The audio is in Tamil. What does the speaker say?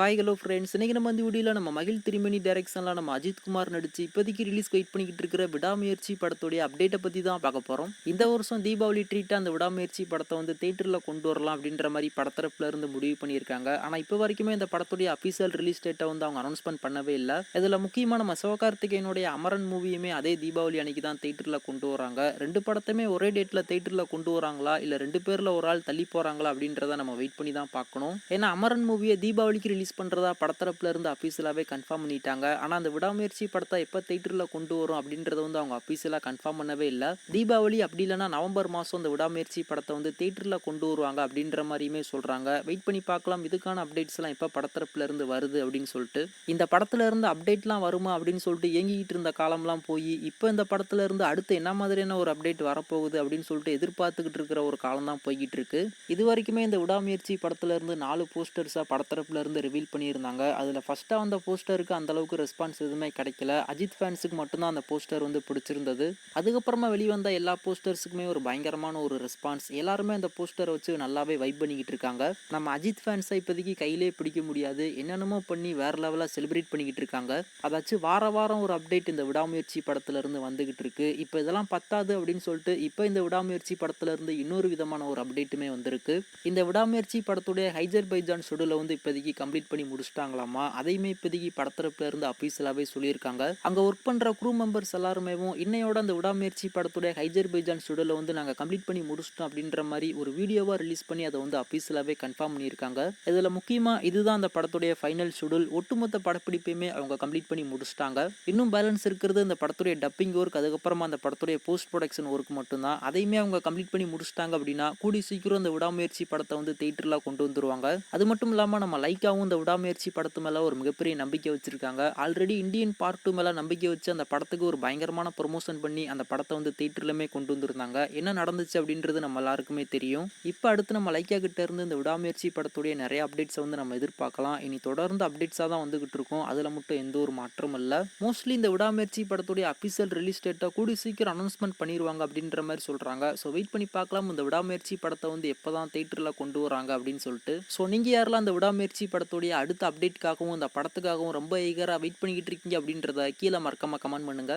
ஹாய் ஹலோ ஃப்ரெண்ட்ஸ், இன்னைக்கு நம்ம இந்த வீடியோவில் நம்ம மகிழ் திருமணி டைரக்ஷனில் நம்ம அஜித் குமார் நடிச்சு இப்போதைக்கு ரிலீஸ் வெயிட் பண்ணிக்கிட்டு இருக்கிற விடாமுயற்சி படத்துடைய அப்டேட்டை பற்றி தான் பார்க்க போகிறோம். இந்த வருஷம் தீபாவளி ட்ரீட்டாக அந்த விடாமுயற்சி படத்தை வந்து தேட்டரில் கொண்டு வரலாம் அப்படின்ற மாதிரி படத்தரப்புல இருந்து முடிவு பண்ணியிருக்காங்க. ஆனால் இப்போ வரைக்குமே இந்த படத்துடைய அஃபிஷியல் ரிலீஸ் டேட்டை வந்து அவங்க அனௌன்ஸ்மெண்ட் பண்ணவே இல்லை. இதில் முக்கியமாக நம்ம சிவகார்த்திகேயனுடைய அமரன் மூவியுமே அதே தீபாவளி அன்னைக்கு தான் தேட்டரில் கொண்டு வராங்க. ரெண்டு படத்தையுமே ஒரே டேட்டில் தேட்டரில் கொண்டு வராங்களா இல்லை ரெண்டு பேரில் ஒரு ஆள் தள்ளி போகிறாங்களா அப்படின்றத நம்ம வெயிட் பண்ணி தான் பார்க்கணும். ஏன்னா அமரன் மூவியை தீபாவளிக்கு ரிலீஸ் பண்றதா படத்தரப்புல இருந்து அபிஷியலாவே கன்ஃபார்ம் பண்ணிட்டாங்க. ஆனா அந்த விடாமுயற்சி படத்தை எப்ப தியேட்டர்ல கொண்டு வரும் அப்படின்றத வந்து அவங்க அபிஷியலா கன்ஃபார்ம் பண்ணவே இல்லை. தீபாவளி அப்படி இல்லைன்னா நவம்பர் மாசம் இந்த விடாமுயற்சி படத்தை வந்து தியேட்டர்ல கொண்டு வருவாங்க அப்படின்ற மாதிரியுமே சொல்றாங்க. வெயிட் பண்ணி பார்க்கலாம் இதுக்கான அப்டேட்ஸ் எல்லாம் எப்ப படத்தரப்புல இருந்து வருது அப்படின்னு சொல்லிட்டு. இந்த படத்துல இருந்து அப்டேட்லாம் வருமா அப்படின்னு சொல்லிட்டு இயங்கிட்டு இருந்த காலம்லாம் போய் இப்போ இந்த படத்துல இருந்து அடுத்து என்ன மாதிரியான ஒரு அப்டேட் வரப்போகுது அப்படின்னு சொல்லிட்டு எதிர்பார்த்துக்கிட்டு இருக்கிற ஒரு காலம் தான் போய்கிட்டு இருக்கு. இது வரைக்குமே இந்த விடாமுயற்சி படத்துல இருந்து 4 போஸ்டர்ஸா படத்தரப்புல இருந்து ரிவீல் பண்ணியிருந்தாங்க. அதில் ஃபஸ்ட்டாக வந்த போஸ்டருக்கு அந்த அளவுக்கு ரெஸ்பான்ஸ் எதுவுமே கிடைக்கல. அஜித் ஃபேன்ஸுக்கு மட்டும்தான் அந்த போஸ்டர் வந்து பிடிச்சிருந்தது. அதுக்கப்புறமா வெளிவந்த எல்லா போஸ்டர்ஸுக்குமே ஒரு பயங்கரமான ஒரு ரெஸ்பான்ஸ். எல்லாருமே அந்த போஸ்டரை வச்சு நல்லாவே வைப் பண்ணிக்கிட்டு இருக்காங்க. நம்ம அஜித் ஃபேன்ஸை இப்போதைக்கு கையிலே பிடிக்க முடியாது, என்னென்னமோ பண்ணி வேற லெவலாக செலிப்ரேட் பண்ணிக்கிட்டு இருக்காங்க. அதாச்சும் வார வாரம் ஒரு அப்டேட் இந்த விடாமுயற்சி படத்துல இருந்து வந்துகிட்டு இருக்கு. இப்போ இதெல்லாம் பத்தாது அப்படின்னு சொல்லிட்டு இப்போ இந்த விடாமுயற்சி படத்துல இருந்து இன்னொரு விதமான ஒரு அப்டேட்டுமே வந்திருக்கு. இந்த விடாமுயற்சி படத்துடைய ஹைஜர் பைஜான் ஷெடியூலை வந்து இப்போதைக்கு கம்ப்ளீட் பண்ணி முடிச்சிட்டாங்களாமா. அதையுமே இப்போதைக்கு படத்தரப்புல இருந்து அபிஷியலாவே சொல்லியிருக்காங்க. அங்க ஒர்க் பண்ற க்ரூ மெம்பர்ஸ் எல்லாருமே இன்னையோட அந்த விடாமுயற்சி படத்துடைய ஹைஜர் பைஜான் ஷெடியூலை வந்து நாங்க கம்ப்ளீட் பண்ணி முடிச்சிட்டோம் அப்படின்ற மாதிரி ஒரு வீடியோவா ரிலீஸ் பண்ணி அதை வந்து அபிஷியலாவே கன்ஃபார்ம் பண்ணியிருக்காங்க. இதுல முக்கியமா இதுதான் அந்த படத்துடைய ஃபைனல் ஷெடியூல். ஒட்டுமொத்த படப்பிடிப்பையுமே அவங்க கம்ப்ளீட் பண்ணி முடிச்சிட்டாங்க. இன்னும் பேலன்ஸ் இருக்கிறது இந்த படத்துடைய டப்பிங் ஒர்க், அதுக்கப்புறமா அந்த படத்துடைய போஸ்ட் ப்ரொடக்ஷன் ஒர்க் மட்டும்தான். அதையுமே அவங்க கம்ப்ளீட் பண்ணி முடிச்சிட்டாங்க அப்படின்னா கூடி சீக்கிரம் இந்த விடாமுயற்சி படத்தை வந்து தியேட்டர்ல கொண்டு வந்துருவாங்க. அது மட்டும் இல்லாம நம்ம லைக்காவும் இந்த விடாமுயற்சி படத்து மேல ஒரு மிகப்பெரிய நம்பிக்கை வச்சிருக்காங்க. ஆல்ரெடி இந்தியன் பார்ட் 2 மேல நம்பிக்கை வச்சு அந்த படத்துக்கு ஒரு பயங்கரமான ப்ரொமோஷன் பண்ணி அந்த படத்தை வந்து தியேட்டர்லமே கொண்டு வந்திருந்தாங்க. என்ன நடந்துச்சு அப்படின்றது நம்ம எல்லாருக்குமே தெரியும். இப்போ அடுத்து நம்ம லைக்கா கிட்ட இருந்து இந்த விடாமுயற்சி படத்துடைய நிறைய அப்டேட்ஸ் வந்து நம்ம எதிர்பார்க்கலாம். இனி தொடர்ந்து அப்டேட்ஸா தான் வந்துகிட்டு இருக்கும். அதுல மட்டும் எந்த ஒரு மாற்றமும் இல்ல. மோஸ்ட்லி இந்த விடாமுயற்சி படத்துடைய அபிஷியல் ரிலீஸ் டேட்டை கூடி சீக்கிரம் அனௌன்ஸ்மெண்ட் பண்ணிடுவாங்க அப்படின்ற மாதிரி சொல்றாங்க. ஸோ வெயிட் பண்ணி பார்க்கலாம் இந்த விடாமுயற்சி படத்தை வந்து எப்பதான் தியேட்டர்ல கொண்டு வராங்க அப்படின்னு சொல்லிட்டு. ஸோ நீங்க யாரெல்லாம் அந்த விடாமுயற்சி படத்துடைய அடுத்த அப்டேட்காகவும் இந்த படத்துக்காகவும் ரொம்ப ஈகரா வெயிட் பண்ணிக்கிட்டு இருக்கீங்க அப்படின்றத கீழே மறக்காம கமெண்ட் பண்ணுங்க.